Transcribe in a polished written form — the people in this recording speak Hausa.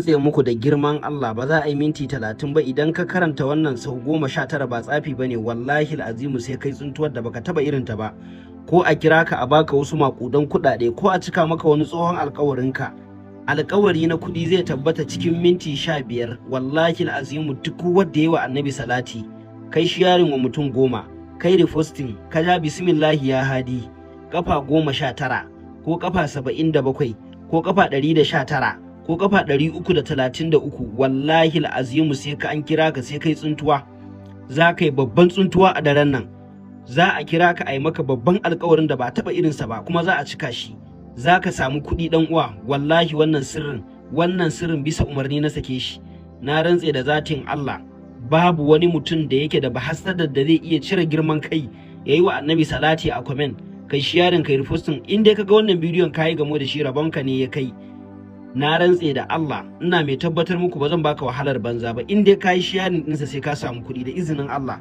rantse muku da girman Allah ba za a yi minti 30 ba idan ka karanta wannan sau 19 ba tsafi bane wallahi azimu sai kai tsuntuwar da baka taba irin ta ba, ko a kira ka a baka wasu makudan kuɗaɗe ko a cika maka wani tsohon alƙawarinka. Alƙawari na kuɗi zai tabbata cikin minti 15 wallahi azimu duk wanda yayi wa annabi salati kai sharing wa mutum 10 kai reposting ka ja bismillahi ya hadi kafa 19 ko kafa 77 ko kafa 119 ko kafa 333 wallahi azimu sai ka an kira ka sai kai tsuntuwa, za ka yi babban tsuntuwa a daren nan. Za a kira ka a yi maka babban alƙawarin da ba taɓa irinsa ba kuma za a cika shi, za ka samu kuɗi ɗan uwa. Wallahi wannan sirrin bisa umarni na sake shi, na rantse da zatin Allah babu wani mutum da yake da bahassadar da zai iya cire girman kai yayi wa annabi salati a comment kai sharing kai reposting. In dai kaga wannan bidiyon kai gamo da shi rabonka ne ya kai, na rantse da Allah ina mai tabbatar muku ba zan baka wahalar banza ba. In dai kai sharing ɗinsa sai ka samu kuɗi da izinin Allah.